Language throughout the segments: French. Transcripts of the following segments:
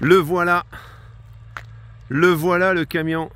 Le voilà. Le voilà, le camion.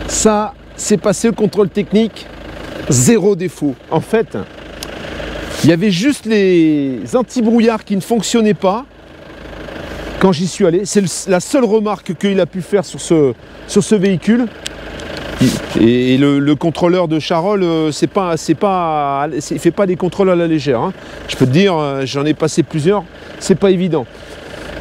Ça, c'est passé au contrôle technique, zéro défaut. En fait, il y avait juste les anti-brouillards qui ne fonctionnaient pas quand j'y suis allé. C'est la seule remarque qu'il a pu faire sur ce véhicule. Et le contrôleur de Charolles, il ne fait pas des contrôles à la légère. Hein. Je peux te dire, j'en ai passé plusieurs, c'est pas évident.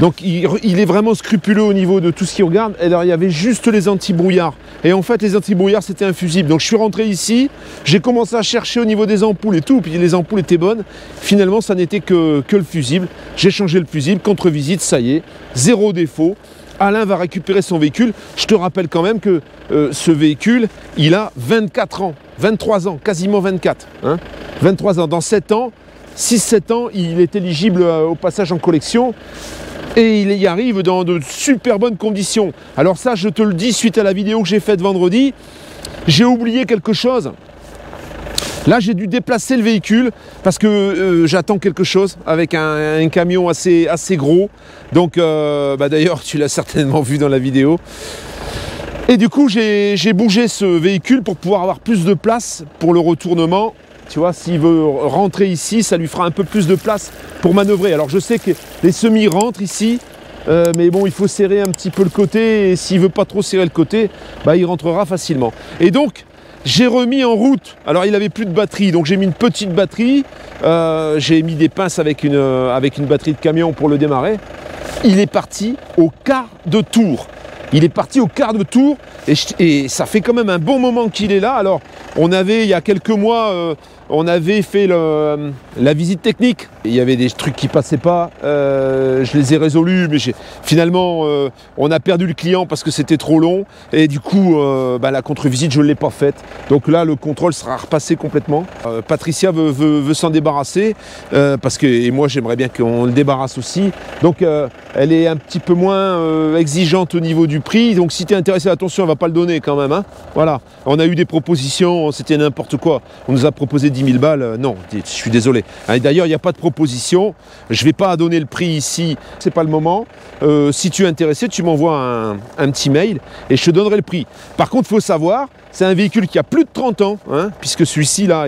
Donc il est vraiment scrupuleux au niveau de tout ce qu'il regarde. Et alors il y avait juste les anti-brouillards. Et en fait les anti-brouillards c'était un fusible. Donc je suis rentré ici, j'ai commencé à chercher au niveau des ampoules et tout, puis les ampoules étaient bonnes. Finalement ça n'était que le fusible. J'ai changé le fusible, contre-visite, ça y est, zéro défaut. Alain va récupérer son véhicule. Je te rappelle quand même que ce véhicule, il a 24 ans, 23 ans, quasiment 24. Hein, 23 ans. Dans 7 ans, 6-7 ans, il est éligible au passage en collection. Et il y arrive dans de super bonnes conditions. Alors ça, je te le dis, suite à la vidéo que j'ai faite vendredi, j'ai oublié quelque chose. Là, j'ai dû déplacer le véhicule parce que j'attends quelque chose avec un camion assez gros. Donc, d'ailleurs, tu l'as certainement vu dans la vidéo. Et du coup, j'ai bougé ce véhicule pour pouvoir avoir plus de place pour le retournement. Tu vois, s'il veut rentrer ici, ça lui fera un peu plus de place pour manœuvrer. Alors je sais que les semis rentrent ici, mais bon, il faut serrer un petit peu le côté. Et s'il ne veut pas trop serrer le côté, il rentrera facilement. Et donc, j'ai remis en route. Alors il n'avait plus de batterie, donc j'ai mis une petite batterie. J'ai mis des pinces avec une batterie de camion pour le démarrer. Il est parti au quart de tour. Il est parti au quart de tour et ça fait quand même un bon moment qu'il est là. Alors, il y a quelques mois, on avait fait la visite technique. Il y avait des trucs qui ne passaient pas. Je les ai résolus, mais finalement, on a perdu le client parce que c'était trop long. Et du coup, la contre-visite, je ne l'ai pas faite. Donc là, le contrôle sera repassé complètement. Patricia veut s'en débarrasser et moi, j'aimerais bien qu'on le débarrasse aussi. Donc, elle est un petit peu moins exigeante au niveau du prix. Donc, si tu es intéressé, attention, elle ne va pas le donner quand même. Hein. Voilà. On a eu des propositions, c'était n'importe quoi. On nous a proposé 10 000 balles. Non, je suis désolé. D'ailleurs, il n'y a pas de proposition. Je ne vais pas donner le prix ici. C'est pas le moment. Si tu es intéressé, tu m'envoies un petit mail et je te donnerai le prix. Par contre, il faut savoir, c'est un véhicule qui a plus de 30 ans, hein, puisque celui-ci, là,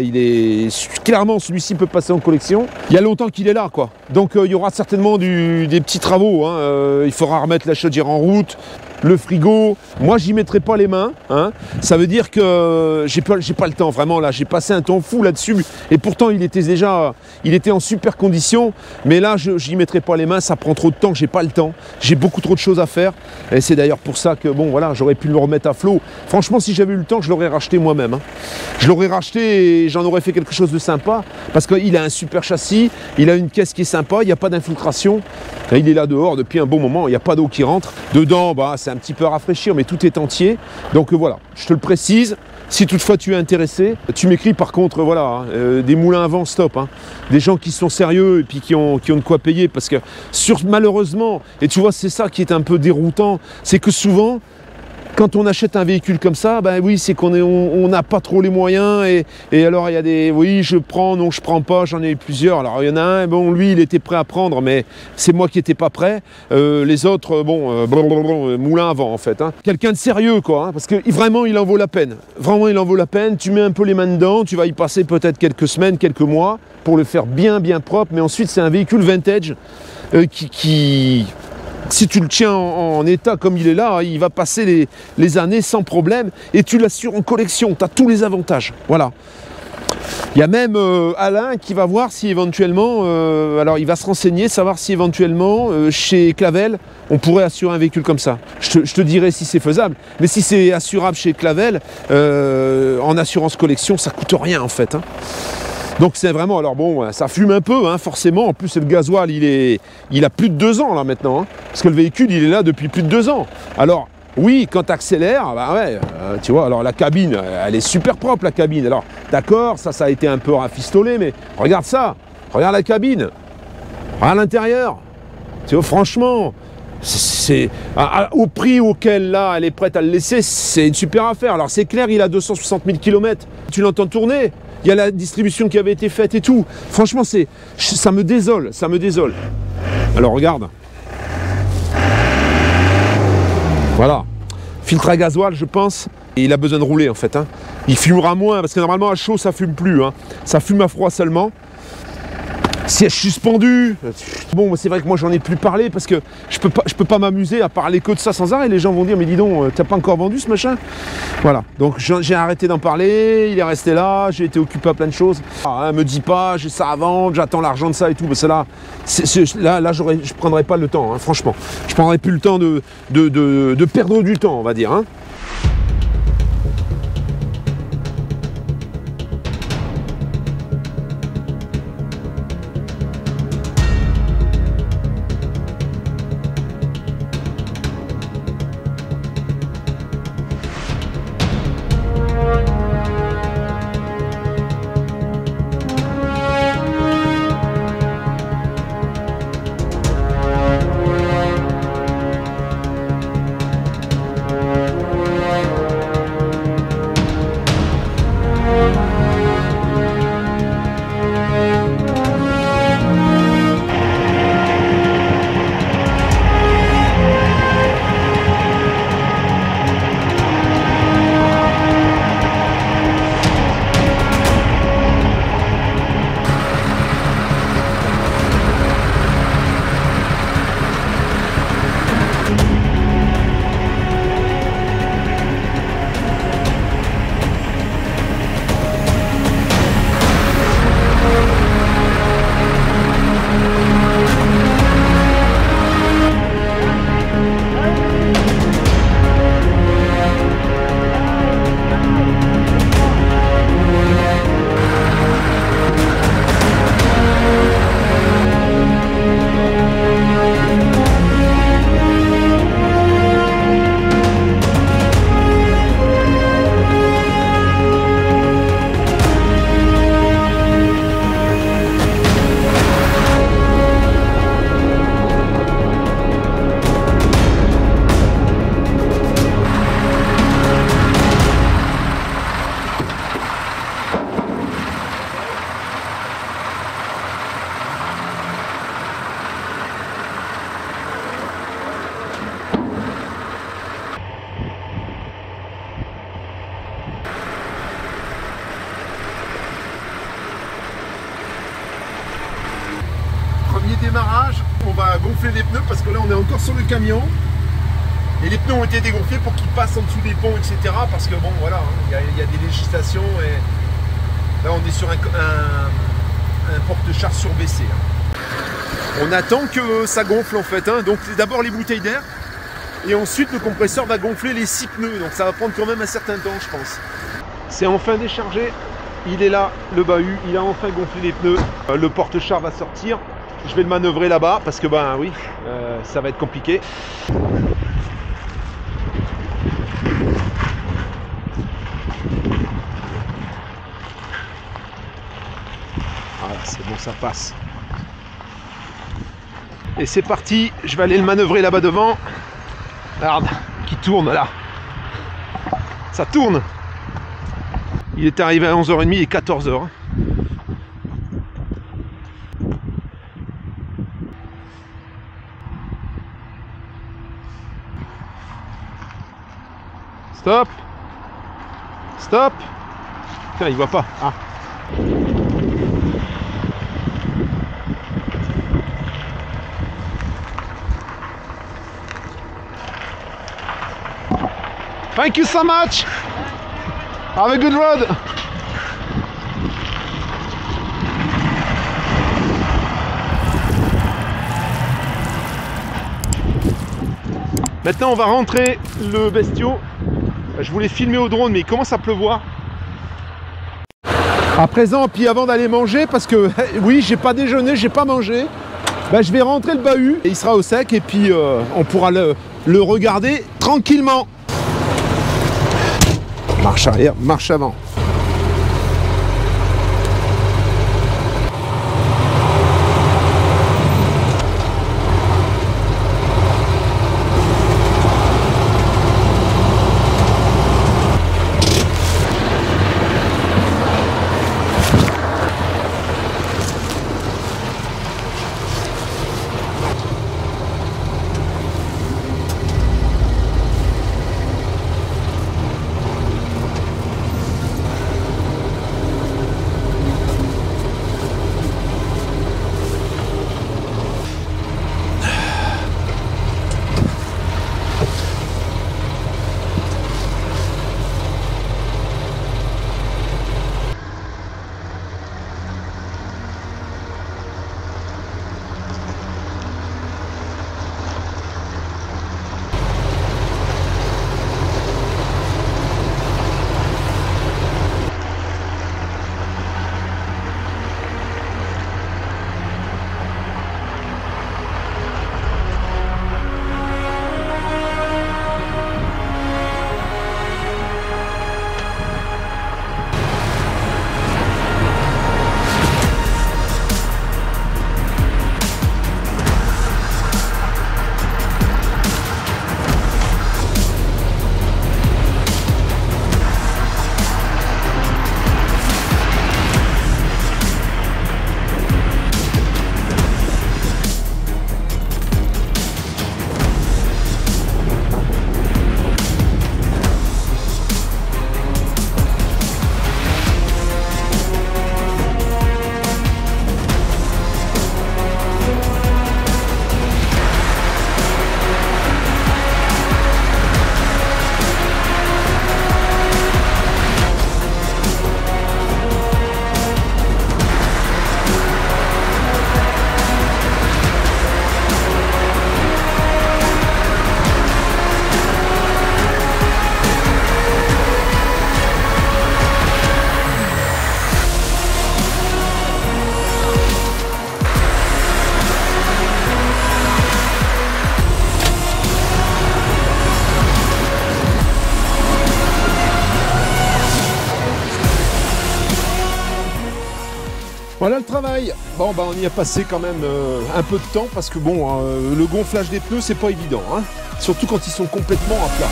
clairement, celui-ci peut passer en collection. Il y a longtemps qu'il est là, quoi. Donc, il y aura certainement des petits travaux. Hein. Il faudra remettre la chaudière en route. Le frigo, moi j'y mettrai pas les mains, hein. Ça veut dire que j'ai pas le temps, vraiment là, j'ai passé un temps fou là-dessus et pourtant il était en super condition, mais là j'y mettrai pas les mains, ça prend trop de temps, j'ai pas le temps, j'ai beaucoup trop de choses à faire et c'est d'ailleurs pour ça que bon voilà, j'aurais pu le remettre à flot. Franchement, si j'avais eu le temps, je l'aurais racheté moi-même, hein. Je l'aurais racheté et j'en aurais fait quelque chose de sympa parce qu'il a un super châssis, il a une caisse qui est sympa, il n'y a pas d'infiltration, il est là dehors depuis un bon moment, il n'y a pas d'eau qui rentre, dedans c'est un petit peu à rafraîchir, mais tout est entier. Donc voilà, je te le précise. Si toutefois tu es intéressé, tu m'écris par contre, voilà, des moulins à vent, stop. Hein. Des gens qui sont sérieux et puis qui ont de quoi payer. Parce que malheureusement, et tu vois, c'est ça qui est un peu déroutant, c'est que souvent, quand on achète un véhicule comme ça, oui, c'est qu'on n'a pas trop les moyens et alors il y a des, oui, je prends, non, je prends pas, j'en ai eu plusieurs. Alors il y en a un, bon, lui, il était prêt à prendre, mais c'est moi qui n'étais pas prêt. Les autres, moulin à vent en fait. Hein. Quelqu'un de sérieux, quoi, hein, parce que vraiment, il en vaut la peine. Vraiment, il en vaut la peine. Tu mets un peu les mains dedans, tu vas y passer peut-être quelques semaines, quelques mois pour le faire bien propre. Mais ensuite, c'est un véhicule vintage si tu le tiens en état comme il est là, il va passer les années sans problème et tu l'assures en collection, tu as tous les avantages. Voilà. Il y a même Alain qui va voir si éventuellement, alors il va se renseigner, savoir si éventuellement chez Clavel, on pourrait assurer un véhicule comme ça. Je te dirai si c'est faisable, mais si c'est assurable chez Clavel, en assurance collection, ça coûte rien en fait. Hein. Donc c'est vraiment, alors bon, ça fume un peu, hein, forcément. En plus, c'est le gasoil, il a plus de 2 ans là maintenant, hein, parce que le véhicule, il est là depuis plus de 2 ans. Alors, oui, quand tu accélères, bah ouais, tu vois, alors la cabine, elle est super propre, la cabine. Alors, d'accord, ça a été un peu rafistolé, mais regarde ça, regarde la cabine, regarde l'intérieur. Tu vois, franchement, au prix auquel, là, elle est prête à le laisser, c'est une super affaire. Alors, c'est clair, il a 260 000 km, tu l'entends tourner. Il y a la distribution qui avait été faite et tout. Franchement, ça me désole, ça me désole. Alors, regarde. Voilà. Filtre à gasoil, je pense. Et il a besoin de rouler, en fait. Hein. Il fumera moins, parce que normalement, à chaud, ça fume plus. Hein. Ça fume à froid seulement. Siège suspendu. Bon, c'est vrai que moi, j'en ai plus parlé, parce que je peux pas m'amuser à parler que de ça sans arrêt. Les gens vont dire, mais dis donc, t'as pas encore vendu ce machin? Voilà. Donc, j'ai arrêté d'en parler. Il est resté là. J'ai été occupé à plein de choses. Ah, hein, me dis pas, j'ai ça à vendre, j'attends l'argent de ça et tout. Parce que là, je prendrai pas le temps, hein, franchement. Je prendrai plus le temps de perdre du temps, on va dire. Hein. Démarrage, on va gonfler les pneus parce que là on est encore sur le camion et les pneus ont été dégonflés pour qu'ils passent en dessous des ponts, etc. Parce que bon voilà, il y a des législations et là on est sur un porte-charge surbaissé. Hein. On attend que ça gonfle en fait, hein. Donc d'abord les bouteilles d'air et ensuite le compresseur va gonfler les 6 pneus, donc ça va prendre quand même un certain temps je pense. C'est enfin déchargé, il est là, le bahut, il a enfin gonflé les pneus, le porte-charge va sortir. Je vais le manœuvrer là-bas parce que ben oui, ça va être compliqué. Voilà, c'est bon, ça passe. Et c'est parti, je vais aller le manœuvrer là-bas devant. Regarde, qui tourne là. Ça tourne. Il est arrivé à 11h30, il est 14h. Stop. Stop. Tiens, il voit pas. Ah. Thank you so much. Have a good road. Maintenant, on va rentrer le bestiau. Je voulais filmer au drone, mais il commence à pleuvoir. À présent, puis avant d'aller manger, parce que oui, j'ai pas déjeuné, j'ai pas mangé, ben, je vais rentrer le bahut et il sera au sec et puis on pourra le regarder tranquillement. Marche arrière, marche avant. Voilà le travail. Bon, bah, on y a passé quand même un peu de temps parce que bon, le gonflage des pneus, c'est pas évident, hein, surtout quand ils sont complètement à plat.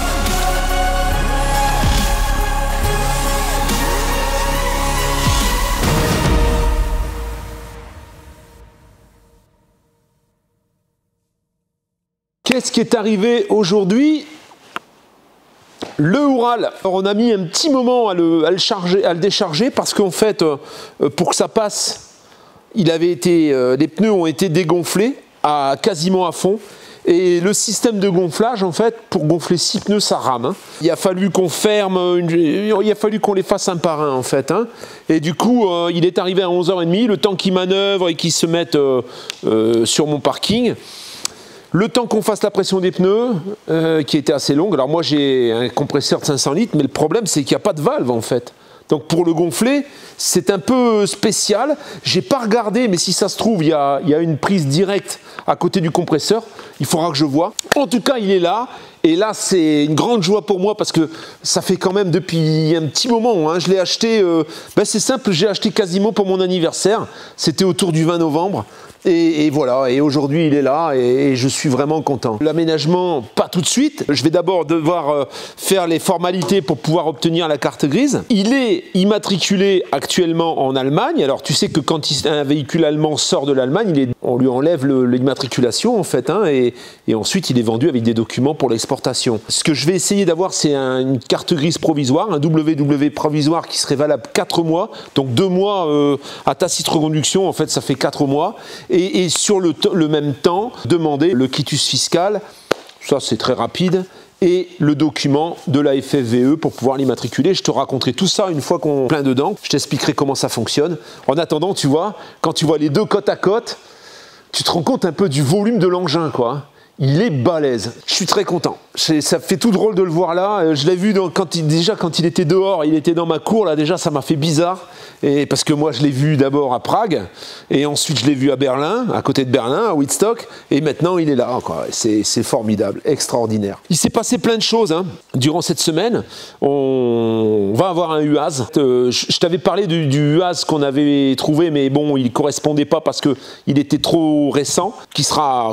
Qu'est-ce qui est arrivé aujourd'hui? Le Oural, alors on a mis un petit moment à le décharger parce qu'en fait, pour que ça passe, les pneus ont été dégonflés quasiment à fond. Et le système de gonflage, en fait, pour gonfler 6 pneus, ça rame. Hein. Il a fallu qu'on il a fallu qu'on les fasse un par un, en fait. Hein. Et du coup, il est arrivé à 11h30, le temps qu'il manœuvre et qu'il se mette sur mon parking. Le temps qu'on fasse la pression des pneus, qui était assez longue. Alors moi, j'ai un compresseur de 500 litres, mais le problème, c'est qu'il n'y a pas de valve, en fait. Donc pour le gonfler, c'est un peu spécial. J'ai pas regardé, mais si ça se trouve, il y a une prise directe à côté du compresseur. Il faudra que je voie. En tout cas, il est là. Et là, c'est une grande joie pour moi parce que ça fait quand même depuis un petit moment. Hein. Je l'ai acheté, c'est simple, j'ai acheté quasiment pour mon anniversaire. C'était autour du 20 novembre. Et voilà, et aujourd'hui il est là et je suis vraiment content. L'aménagement, pas tout de suite. Je vais d'abord devoir faire les formalités pour pouvoir obtenir la carte grise. Il est immatriculé actuellement en Allemagne. Alors tu sais que quand un véhicule allemand sort de l'Allemagne, on lui enlève l'immatriculation en fait, hein, et ensuite il est vendu avec des documents pour l'exportation. Ce que je vais essayer d'avoir, c'est une carte grise provisoire, un WW provisoire qui serait valable 4 mois. Donc 2 mois à tacite reconduction, en fait ça fait 4 mois. Et sur le même temps, demander le quitus fiscal, ça c'est très rapide, et le document de la FFVE pour pouvoir l'immatriculer. Je te raconterai tout ça une fois qu'on est plein dedans. Je t'expliquerai comment ça fonctionne. En attendant, tu vois, quand tu vois les deux côte à côte, tu te rends compte un peu du volume de l'engin, quoi. Il est balèze. Je suis très content. Ça fait tout drôle de le voir là. Je l'ai vu quand il était dehors, il était dans ma cour. Là, déjà, ça m'a fait bizarre. Et parce que moi, je l'ai vu d'abord à Prague. Et ensuite, je l'ai vu à Berlin, à côté de Berlin, à Wittstock. Et maintenant, il est là. C'est formidable, extraordinaire. Il s'est passé plein de choses hein, durant cette semaine. On va avoir un UAZ. Je t'avais parlé du UAZ qu'on avait trouvé, mais bon, il ne correspondait pas parce qu'il était trop récent.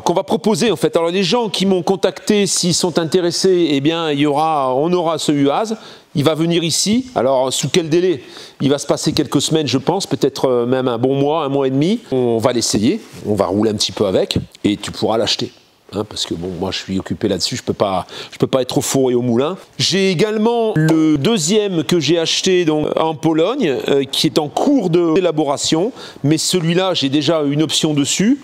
Qu'on va proposer en fait. Alors, les gens qui m'ont contacté, s'ils sont intéressés, eh bien, on aura ce UAZ. Il va venir ici. Alors, sous quel délai? Il va se passer quelques semaines, je pense, peut-être même un bon mois, un mois et demi. On va l'essayer, on va rouler un petit peu avec, et tu pourras l'acheter. Hein, parce que bon, moi je suis occupé là-dessus, je peux pas être au four et au moulin. J'ai également le deuxième que j'ai acheté donc, en Pologne, qui est en cours d'élaboration, mais celui-là j'ai déjà une option dessus.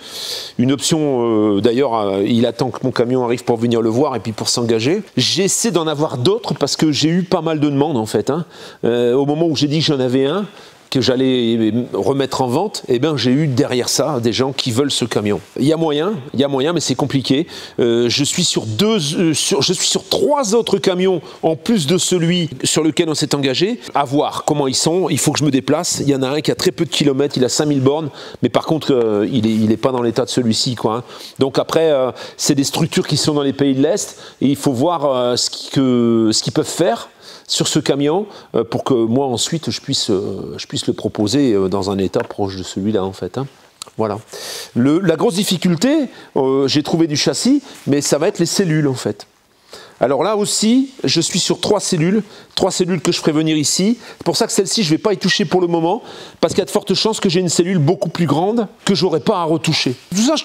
Une option, d'ailleurs, il attend que mon camion arrive pour venir le voir et puis pour s'engager. J'essaie d'en avoir d'autres parce que j'ai eu pas mal de demandes en fait. Hein. Au moment où j'ai dit que j'en avais un, que j'allais remettre en vente, eh bien j'ai eu derrière ça des gens qui veulent ce camion. Il y a moyen, mais c'est compliqué. Je suis sur 3 autres camions en plus de celui sur lequel on s'est engagé. À voir comment ils sont. Il faut que je me déplace. Il y en a un qui a très peu de kilomètres, il a 5000 bornes, mais par contre il est pas dans l'état de celui-ci, quoi. Hein. Donc après c'est des structures qui sont dans les pays de l'Est et il faut voir ce qu'ils peuvent faire sur ce camion pour que moi ensuite je puisse le proposer dans un état proche de celui-là en fait. Hein. Voilà. La grosse difficulté, j'ai trouvé du châssis, mais ça va être les cellules en fait. Alors là aussi, je suis sur 3 cellules que je ferai venir ici. C'est pour ça que celle-ci, je ne vais pas y toucher pour le moment, parce qu'il y a de fortes chances que j'ai une cellule beaucoup plus grande que je n'aurai pas à retoucher. Tout ça,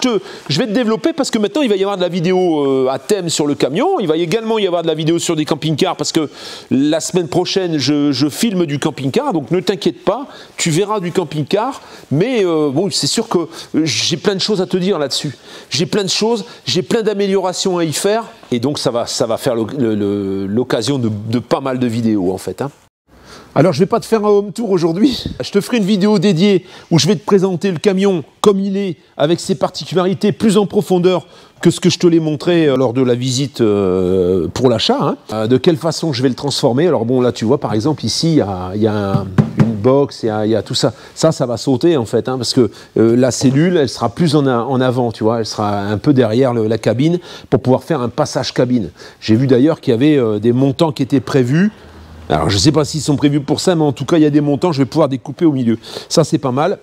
je vais te développer parce que maintenant, il va y avoir de la vidéo à thème sur le camion. Il va également y avoir de la vidéo sur des camping-cars parce que la semaine prochaine, je filme du camping-car. Donc ne t'inquiète pas, tu verras du camping-car. Mais bon, c'est sûr que j'ai plein de choses à te dire là-dessus. J'ai plein de choses, j'ai plein d'améliorations à y faire. Et donc ça va faire l'occasion de pas mal de vidéos en fait. Hein. Alors je ne vais pas te faire un home tour aujourd'hui, je te ferai une vidéo dédiée où je vais te présenter le camion comme il est, avec ses particularités plus en profondeur que ce que je te l'ai montré lors de la visite pour l'achat. Hein. De quelle façon je vais le transformer. Alors bon là tu vois par exemple ici il y a une box, il y a tout ça. Ça va sauter en fait, hein, parce que la cellule elle sera plus en avant, tu vois, elle sera un peu derrière la cabine pour pouvoir faire un passage cabine. J'ai vu d'ailleurs qu'il y avait des montants qui étaient prévus. Alors je ne sais pas s'ils sont prévus pour ça, mais en tout cas il y a des montants, je vais pouvoir découper au milieu. Ça c'est pas mal.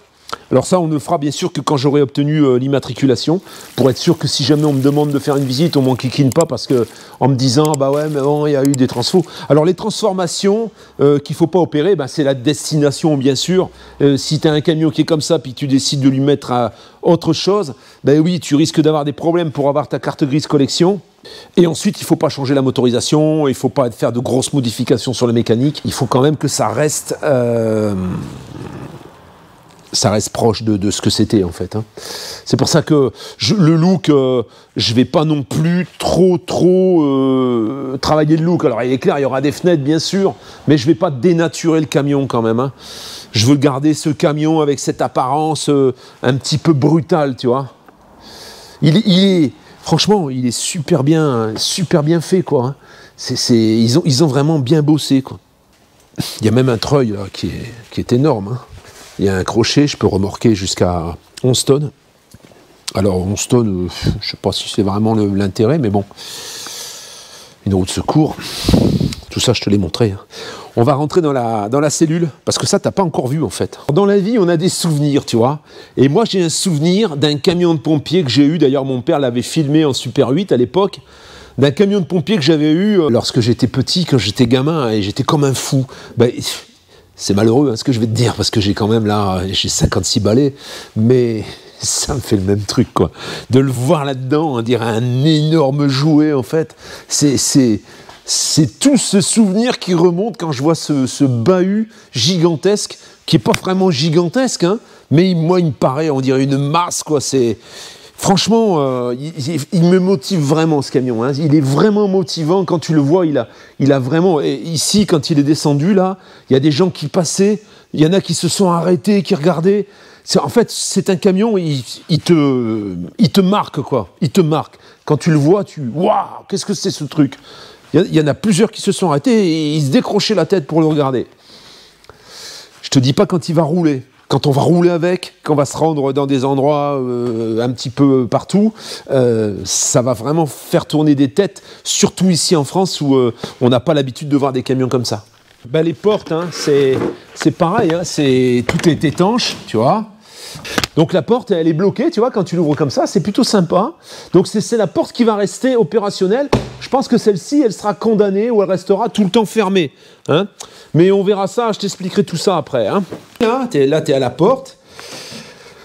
Alors ça on ne fera bien sûr que quand j'aurai obtenu l'immatriculation, pour être sûr que si jamais on me demande de faire une visite, on m'enquiquine pas parce que en me disant bah ouais mais bon il y a eu des transfos. Alors les transformations qu'il ne faut pas opérer, bah, c'est la destination bien sûr. Si tu as un camion qui est comme ça puis tu décides de lui mettre à autre chose, ben oui tu risques d'avoir des problèmes pour avoir ta carte grise collection. Et ensuite, il ne faut pas changer la motorisation, il ne faut pas faire de grosses modifications sur la mécanique. Il faut quand même que ça reste proche de ce que c'était en fait. Hein. C'est pour ça que le look, je ne vais pas non plus trop travailler le look. Alors il est clair, il y aura des fenêtres bien sûr, mais je ne vais pas dénaturer le camion quand même. Hein. Je veux garder ce camion avec cette apparence un petit peu brutale, tu vois. Franchement, il est super bien fait, quoi. Hein. Ils ont vraiment bien bossé, quoi. Il y a même un treuil là, qui est énorme. Hein. Il y a un crochet, je peux remorquer jusqu'à 11 tonnes. Alors 11 tonnes, je ne sais pas si c'est vraiment l'intérêt, mais bon. Une roue de secours. Tout ça, je te l'ai montré. Hein. On va rentrer dans la cellule, parce que ça, tu n'as pas encore vu, en fait. Dans la vie, on a des souvenirs, tu vois. Et moi, j'ai un souvenir d'un camion de pompier que j'ai eu. D'ailleurs, mon père l'avait filmé en Super 8 à l'époque. D'un camion de pompier que j'avais eu lorsque j'étais petit, quand j'étais gamin, et j'étais comme un fou. Ben, c'est malheureux, hein, ce que je vais te dire, parce que j'ai quand même, là, j'ai 56 balais. Mais ça me fait le même truc, quoi. De le voir là-dedans, on dirait un énorme jouet, en fait. C'est tout ce souvenir qui remonte quand je vois ce bahut gigantesque, qui n'est pas vraiment gigantesque, hein, mais moi, il me paraît, on dirait une masse, quoi. Franchement, il me motive vraiment, ce camion. Hein. Il est vraiment motivant. Quand tu le vois, il a vraiment... Et ici, quand il est descendu, là, il y a des gens qui passaient, il y en a qui se sont arrêtés, qui regardaient. En fait, c'est un camion, il te marque, quoi. Il te marque. Quand tu le vois, waouh, qu'est-ce que c'est ce truc? Il y en a plusieurs qui se sont arrêtés et ils se décrochaient la tête pour le regarder. Je te dis pas quand il va rouler. Quand on va rouler avec, quand on va se rendre dans des endroits un petit peu partout, ça va vraiment faire tourner des têtes, surtout ici en France où on n'a pas l'habitude de voir des camions comme ça. Ben, les portes, hein, c'est pareil, hein, tout est étanche, tu vois. Donc la porte, elle est bloquée, tu vois, quand tu l'ouvres comme ça, c'est plutôt sympa. Donc c'est la porte qui va rester opérationnelle. Je pense que celle-ci, elle sera condamnée ou elle restera tout le temps fermée. Hein. Mais on verra ça, je t'expliquerai tout ça après. Hein. Là, tu es à la porte.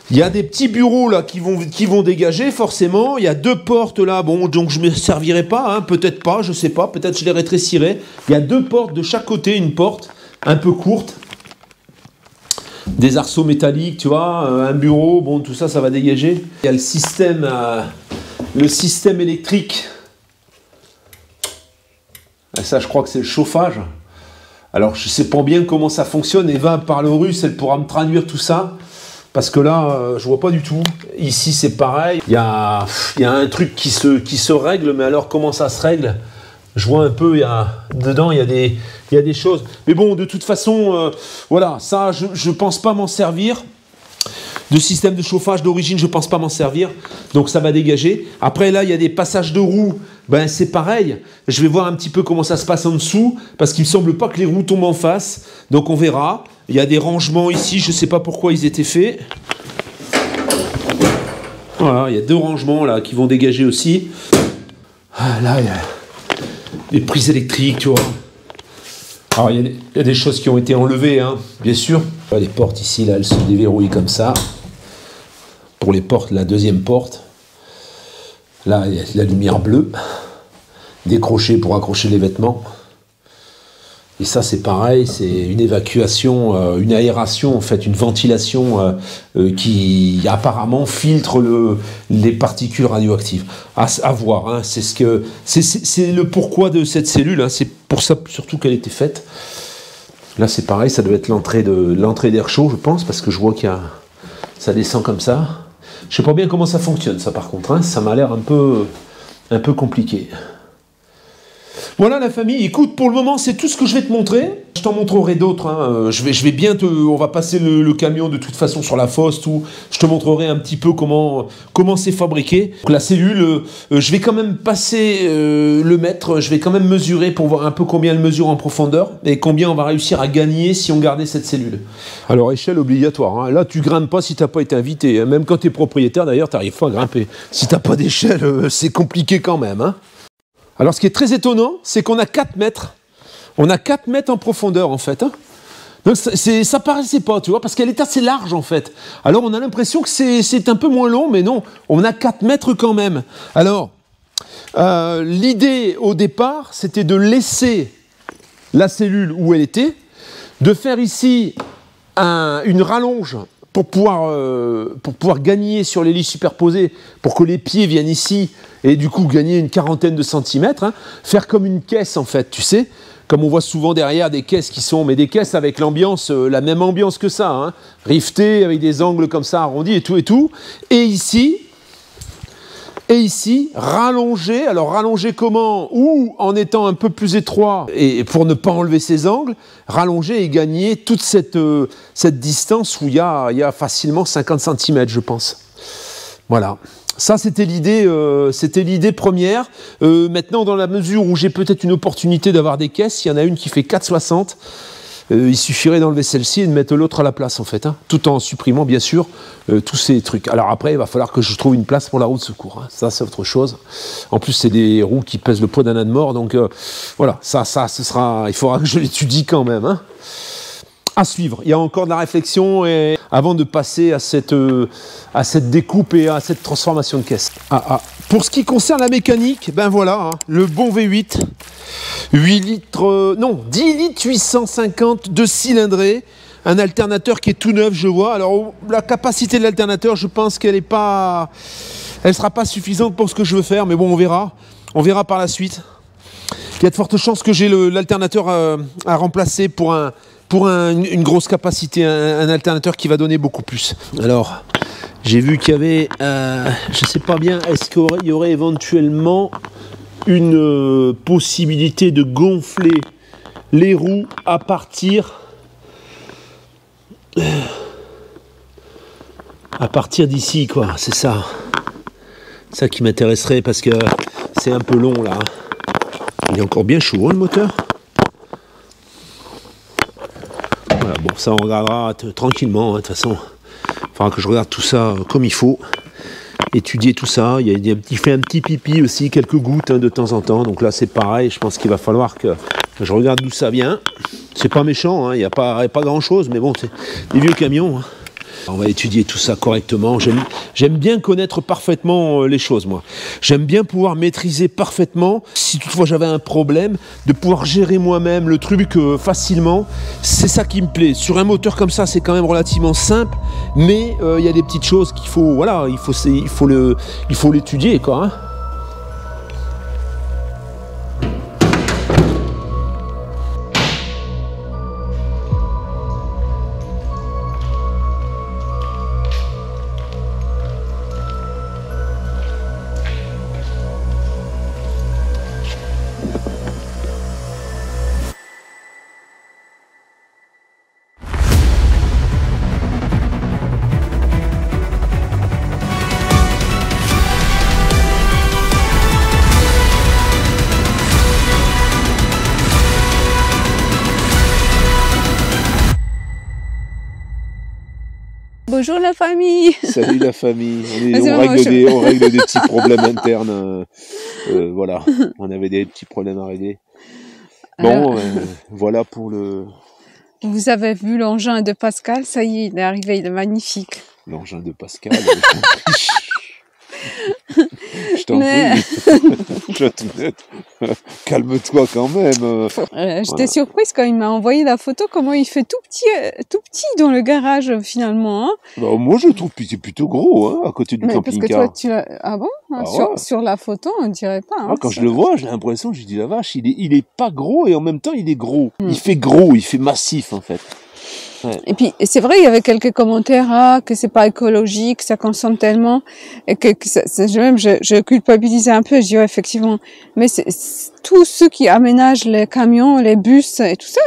Il y a des petits bureaux là qui vont dégager, forcément. Il y a 2 portes là, bon, donc je ne me servirai pas, hein, peut-être pas, je sais pas, peut-être je les rétrécirai. Il y a 2 portes de chaque côté, une porte un peu courte. Des arceaux métalliques, tu vois, un bureau, bon, tout ça, ça va dégager. Il y a le système électrique. Et ça, je crois que c'est le chauffage. Alors, je ne sais pas bien comment ça fonctionne. Eva parle russe, elle pourra me traduire tout ça. Parce que là, je vois pas du tout. Ici, c'est pareil. Il y a un truc qui se règle, mais alors, comment ça se règle? Je vois un peu, dedans, il y a des choses. Mais bon, de toute façon, voilà, ça, je ne pense pas m'en servir. De système de chauffage d'origine, je ne pense pas m'en servir. Donc, ça va dégager. Après, là, il y a des passages de roues. Ben, c'est pareil. Je vais voir un petit peu comment ça se passe en dessous. Parce qu'il ne me semble pas que les roues tombent en face. Donc, on verra. Il y a des rangements ici. Je ne sais pas pourquoi ils étaient faits. Voilà, il y a 2 rangements là qui vont dégager aussi. Là, il y a les prises électriques, tu vois. Alors, il y a des choses qui ont été enlevées, hein, bien sûr. Les portes ici, là, elles se déverrouillent comme ça. Pour les portes, la deuxième porte. Là, il y a la lumière bleue. Décrochée pour accrocher les vêtements. Et ça, c'est pareil, c'est une évacuation, une aération, en fait, une ventilation qui apparemment filtre les particules radioactives. À voir, hein, c'est le pourquoi de cette cellule, hein, c'est pour ça surtout qu'elle était faite. Là, c'est pareil, ça doit être l'entrée d'air chaud, je pense, parce que je vois ça descend comme ça. Je sais pas bien comment ça fonctionne, ça, par contre, hein, ça m'a l'air un peu compliqué. Voilà la famille, écoute, pour le moment c'est tout ce que je vais te montrer. Je t'en montrerai d'autres, hein. Je vais bien on va passer le camion de toute façon sur la fosse, tout. Je te montrerai un petit peu comment c'est fabriqué. Donc, la cellule, je vais quand même passer le mètre, je vais quand même mesurer pour voir un peu combien elle mesure en profondeur et combien on va réussir à gagner si on gardait cette cellule. Alors échelle obligatoire, hein. Là tu grimpes pas si t'as pas été invité, hein. Même quand tu es propriétaire d'ailleurs, tu n'arrives pas à grimper. Si t'as pas d'échelle, c'est compliqué quand même, hein. Alors, ce qui est très étonnant, c'est qu'on a 4 mètres. On a 4 mètres en profondeur, en fait. Hein. Donc, ça paraissait pas, tu vois, parce qu'elle est assez large, en fait. Alors, on a l'impression que c'est un peu moins long, mais non, on a 4 mètres quand même. Alors, l'idée, au départ, c'était de laisser la cellule où elle était, de faire ici une rallonge pour pouvoir gagner sur les lits superposés, pour que les pieds viennent ici, et du coup gagner une 40aine de centimètres, hein, faire comme une caisse en fait, tu sais, comme on voit souvent derrière des caisses mais des caisses avec l'ambiance, la même ambiance que ça, hein, rivetées, avec des angles comme ça arrondis et tout, et ici, rallonger. Alors rallonger comment? Ou en étant un peu plus étroit, et pour ne pas enlever ces angles, rallonger et gagner toute cette distance où il y a facilement 50 cm, je pense. Voilà. Ça, c'était l'idée première. Maintenant, dans la mesure où j'ai peut-être une opportunité d'avoir des caisses, il y en a une qui fait 4,60. Il suffirait d'enlever celle-ci et de mettre l'autre à la place, en fait, hein, tout en supprimant, bien sûr, tous ces trucs. Alors après, il va falloir que je trouve une place pour la roue de secours. Hein. Ça, c'est autre chose. En plus, c'est des roues qui pèsent le poids d'un âne mort. Donc, voilà, il faudra que je l'étudie quand même. Hein. À suivre. Il y a encore de la réflexion avant de passer à cette découpe et à cette transformation de caisse. Pour ce qui concerne la mécanique, ben voilà, hein, le bon V8, 10 litres 850 de cylindrée, un alternateur qui est tout neuf, je vois. Alors, la capacité de l'alternateur, je pense qu'elle sera pas suffisante pour ce que je veux faire, mais bon, on verra par la suite. Il y a de fortes chances que j'ai l'alternateur à remplacer pour un pour une grosse capacité, un alternateur qui va donner beaucoup plus. Alors, j'ai vu qu'il y avait, je sais pas bien, est-ce qu'il y aurait éventuellement une possibilité de gonfler les roues à partir d'ici, quoi. C'est ça qui m'intéresserait, parce que c'est un peu long là. Il est encore bien chaud, hein, le moteur. Voilà, bon, ça on regardera tranquillement, hein, de toute façon. Il faudra que je regarde tout ça comme il faut. Étudier tout ça. Il fait un petit pipi aussi, quelques gouttes, hein, de temps en temps. Donc là c'est pareil, je pense qu'il va falloir que je regarde d'où ça vient. C'est pas méchant, hein, il n'y a pas grand chose, mais bon, c'est des vieux camions, hein. On va étudier tout ça correctement. J'aime bien connaître parfaitement les choses, moi. J'aime bien pouvoir maîtriser parfaitement, si toutefois j'avais un problème, de pouvoir gérer moi-même le truc facilement. C'est ça qui me plaît. Sur un moteur comme ça, c'est quand même relativement simple, mais il y a des petites choses qu'il faut, voilà, il faut l'étudier, quoi, hein. Bonjour la famille. Salut la famille. On règle des petits problèmes internes. Voilà, on avait des petits problèmes à régler. Bon, voilà pour le... Vous avez vu l'engin de Pascal, ça y est, il est arrivé, il est magnifique. L'engin de Pascal, je t'en prie. Calme-toi quand même. J'étais surprise quand il m'a envoyé la photo, comment il fait tout petit dans le garage finalement. Hein. Bah, moi je trouve que c'est plutôt gros, hein, à côté du camping-car. Parce que toi, ah bon, sur la photo on dirait pas. Hein, quand je le vois, j'ai l'impression, j'ai dit la vache, il est pas gros et en même temps il est gros. Il fait gros, il fait massif en fait. Ouais. Et puis c'est vrai, il y avait quelques commentaires que c'est pas écologique, ça consomme tellement, et que je culpabilisais un peu. Je dis effectivement, mais c'est tous ceux qui aménagent les camions, les bus et tout ça,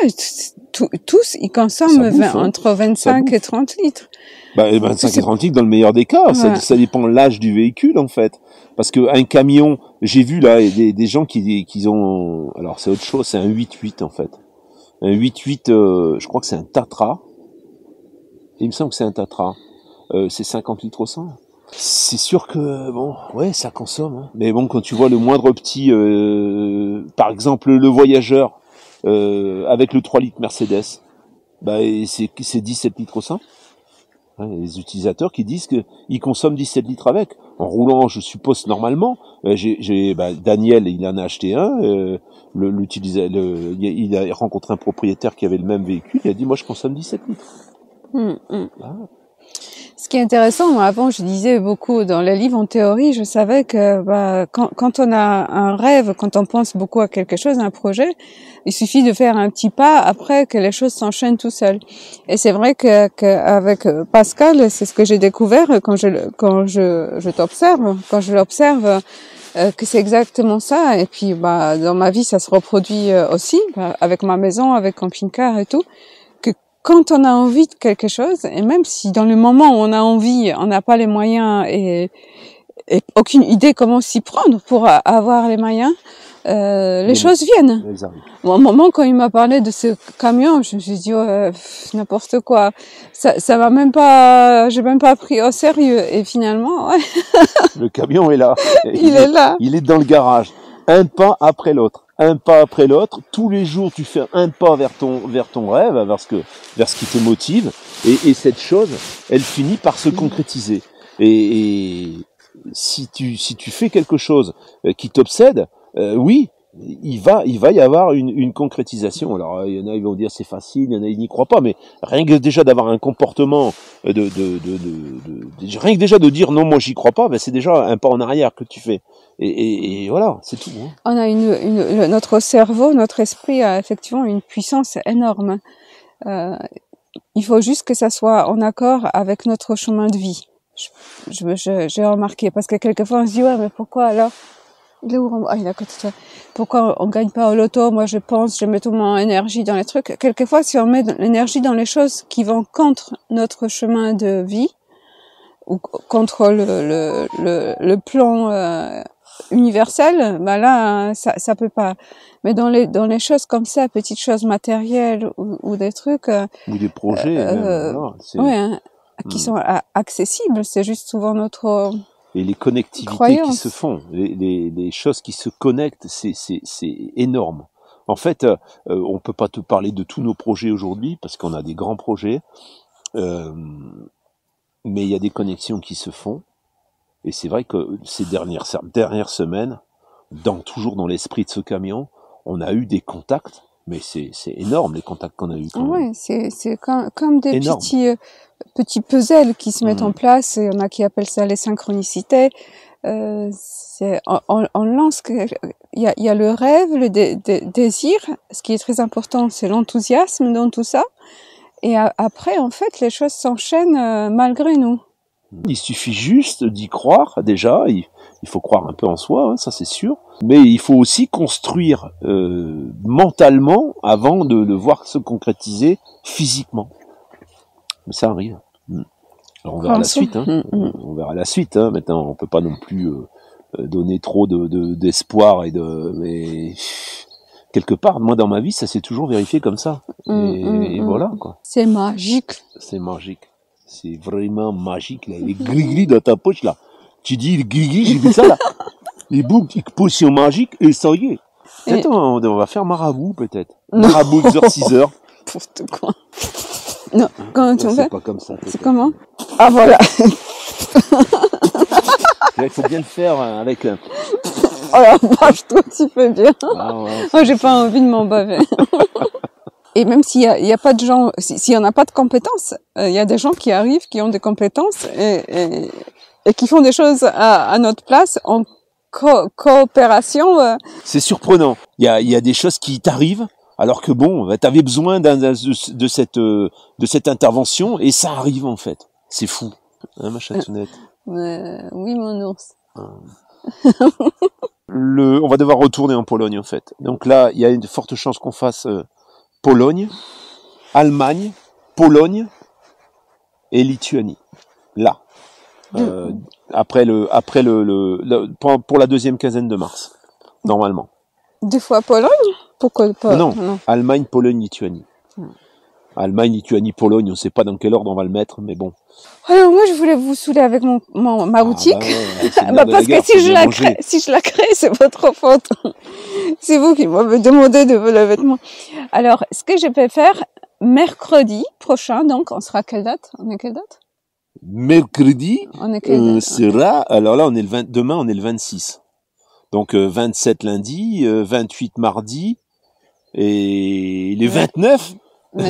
tous ils consomment entre 25 et 30 litres. Bah, 25 et 30 litres dans le meilleur des cas. Ouais. Ça dépend de l'âge du véhicule en fait. Parce que un camion, j'ai vu là des gens qui ont, alors c'est autre chose, c'est un 8.8 en fait. Un 8.8, je crois que c'est un Tatra. Il me semble que c'est un Tatra. C'est 50 litres au 100. C'est sûr que, bon, ouais, ça consomme. Hein. Mais bon, quand tu vois le moindre petit, par exemple, le Voyageur, avec le 3 litres Mercedes, bah, c'est 17 litres au 100. Hein, les utilisateurs qui disent qu'ils consomment 17 litres avec. En roulant, je suppose, normalement. Daniel, il en a acheté un. Il a rencontré un propriétaire qui avait le même véhicule. Il a dit, moi, je consomme 17 litres. Ah. Ce qui est intéressant, moi, avant, je lisais beaucoup dans les livres en théorie. Je savais que quand on a un rêve, quand on pense beaucoup à quelque chose, à un projet, il suffit de faire un petit pas après que les choses s'enchaînent tout seul. Et c'est vrai qu'avec Pascal, c'est ce que j'ai découvert quand je t'observe, quand je l'observe, que c'est exactement ça. Et puis, dans ma vie, ça se reproduit aussi, avec ma maison, avec camping-car et tout. Quand on a envie de quelque chose, et même si dans le moment où on a envie, on n'a pas les moyens et aucune idée comment s'y prendre pour avoir les moyens, les choses viennent. Bon, au moment quand il m'a parlé de ce camion, je me suis dit n'importe quoi. Ça m'a même pas, j'ai même pas pris au sérieux. Et finalement, ouais. Le camion est là. Il est là. Il est dans le garage. Un pas après l'autre. Un pas après l'autre, tous les jours tu fais un pas vers ton rêve, vers ce qui te motive, et cette chose, elle finit par se concrétiser. Et si tu fais quelque chose qui t'obsède, oui, il va y avoir une concrétisation. Alors il y en a, ils vont dire c'est facile, il y en a, ils n'y croient pas, mais rien que déjà d'avoir un comportement rien que déjà de dire non, moi j'y crois pas, c'est déjà un pas en arrière que tu fais. Et voilà, c'est tout. Hein. On a notre cerveau, notre esprit a effectivement une puissance énorme. Il faut juste que ça soit en accord avec notre chemin de vie. J'ai remarqué, parce que quelquefois on se dit ouais, mais pourquoi alors? Il est où? Ah, il est à côté de toi. Pourquoi on gagne pas au loto? Moi, je mets toute mon énergie dans les trucs. Quelquefois, si on met de l'énergie dans les choses qui vont contre notre chemin de vie, ou contre le plan universel, ben là, ça peut pas. Mais dans les choses comme ça, petites choses matérielles ou des trucs, ou des projets, même, voilà, ouais, hein, qui sont accessibles, c'est juste souvent notre et les connectivités croyance qui se font, les choses qui se connectent, c'est énorme. En fait, on peut pas te parler de tous nos projets aujourd'hui parce qu'on a des grands projets, mais il y a des connexions qui se font. Et c'est vrai que ces dernières semaines, toujours dans l'esprit de ce camion, on a eu des contacts, mais c'est énorme les contacts qu'on a eu. Oui, c'est comme des petits puzzles qui se mettent en place. Il y en a qui appellent ça les synchronicités. On lance, il y a le rêve, le désir. Ce qui est très important, c'est l'enthousiasme dans tout ça. Et après, en fait, les choses s'enchaînent malgré nous. Il suffit juste d'y croire, déjà, il faut croire un peu en soi, hein, ça c'est sûr, mais il faut aussi construire mentalement avant de le voir se concrétiser physiquement. Mais ça arrive. Alors on verra la suite, hein. On verra la suite, hein. Maintenant on peut pas non plus donner trop d'espoir mais quelque part, moi dans ma vie, ça s'est toujours vérifié comme ça. Et voilà, quoi. C'est magique. C'est magique. C'est vraiment magique, là. Les gris-gris dans ta poche, là. Tu dis, les gris-gris, j'ai vu ça, là. Les boucles, potions magiques, et ça y est. Peut-être on va faire marabout, peut-être. Marabout, exorciseur. N'importe quoi. Non, comment tu fais? C'est pas comme ça. C'est comment? Ah, voilà. Il faut bien le faire avec... Oh la vache, toi, tu fais bien. Ah, ouais, moi, j'ai pas envie de m'en baver. Et même s'il y a pas de gens, s'il y en a pas de compétences, il y a des gens qui arrivent, qui ont des compétences et qui font des choses à notre place en coopération. C'est surprenant. Il y a des choses qui t'arrivent alors que bon, t'avais besoin de cette intervention et ça arrive en fait. C'est fou, hein, ma chatounette. Oui, mon ours. On va devoir retourner en Pologne en fait. Donc là, il y a une forte chance qu'on fasse Pologne, Allemagne, Pologne et Lituanie. Là. Pour la deuxième quinzaine de mars. Normalement. 2 fois Pologne? Pourquoi pas? Non. Allemagne, Pologne, Lituanie. Allemagne, Lituanie, Pologne, on ne sait pas dans quel ordre on va le mettre, mais bon. Alors moi, je voulais vous saouler avec ma boutique. Parce que si je la crée, c'est votre faute. C'est vous qui m'avez demandé de vous lever de moi. Alors, ce que je vais faire, mercredi prochain, donc, on sera à quelle date? On est quelle date? Mercredi sera, alors là, demain, on est le 26. Donc, 27 lundi, 28 mardi, et les 29?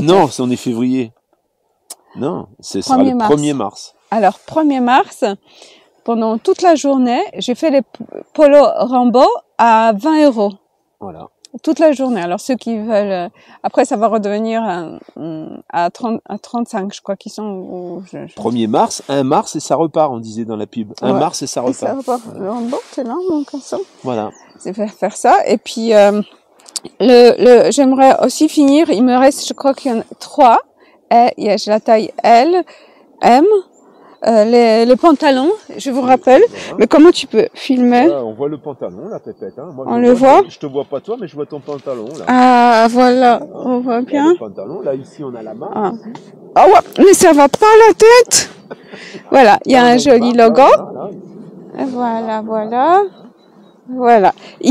Non, on est février. Non, ce sera le 1er mars. Alors, 1er mars, pendant toute la journée, j'ai fait les polos Rambo à 20 €. Voilà. Toute la journée. Alors, ceux qui veulent... Après, ça va redevenir à 35, je crois qu'ils sont... 1er mars, 1 mars, et ça repart, on disait dans la pub. 1 mars, et ça repart. Ça repart. Le Rambo, c'est là, mon garçon. Voilà. C'est faire ça. Et puis... j'aimerais aussi finir, il me reste, je crois qu'il y en a 3, et j'ai la taille L, M, les pantalons, je vous rappelle, mais comment tu peux filmer? Voilà, on voit le pantalon, la pépette, hein. Moi, on le voit? Je te vois pas toi, mais je vois ton pantalon, là. Ah, voilà, on voit bien. Le pantalon, là, ici, on a la main. Ah, oh, ouais, mais ça va pas la tête! Voilà, il y a un joli logo. Et voilà.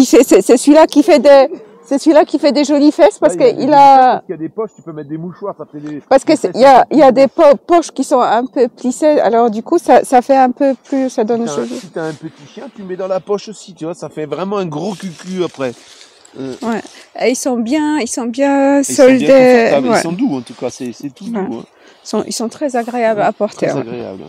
C'est celui-là qui fait des... C'est celui-là qui fait des jolies fesses parce qu'il a... Il y a des poches, tu peux mettre des mouchoirs, ça fait des... Parce que il y a des poches qui sont un peu plissées, alors du coup ça fait un peu plus, ça donne joli. Si t'as un petit chien, tu mets dans la poche aussi, tu vois, ça fait vraiment un gros cucu après. Ouais. Et ils sont bien soldés. Ils sont doux en tout cas, c'est tout doux. Hein. Ils sont très agréables à porter. Très agréables.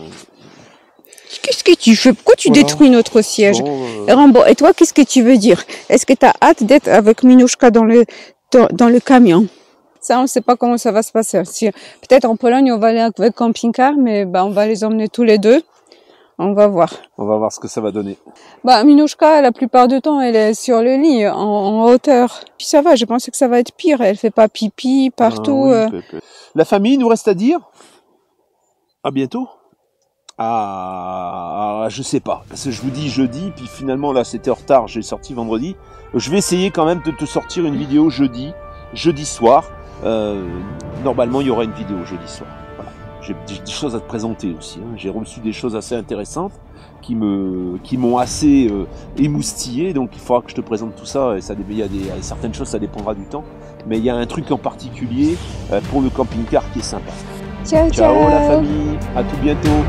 Qu'est-ce que tu fais? Pourquoi tu détruis notre siège? Rambo, et toi, qu'est-ce que tu veux dire? Est-ce que tu as hâte d'être avec Minouchka dans le camion? Ça, on ne sait pas comment ça va se passer. Si, peut-être en Pologne, on va aller avec camping-car, mais bah, on va les emmener tous les deux. On va voir. On va voir ce que ça va donner. Bah, Minouchka, la plupart du temps, elle est sur le lit, en hauteur. Puis ça va, je pensais que ça va être pire. Elle fait pas pipi partout. Oui, La famille, il nous reste à dire à bientôt. Je sais pas. Parce que je vous dis jeudi, puis finalement là c'était en retard, j'ai sorti vendredi. Je vais essayer quand même de te sortir une vidéo jeudi soir. Normalement il y aura une vidéo jeudi soir. Voilà. J'ai des choses à te présenter aussi. Hein. J'ai reçu des choses assez intéressantes qui m'ont assez émoustillé. Donc il faudra que je te présente tout ça. Et il y a certaines choses, ça dépendra du temps. Mais il y a un truc en particulier pour le camping-car qui est sympa. Ciao, Ciao la famille, à tout bientôt.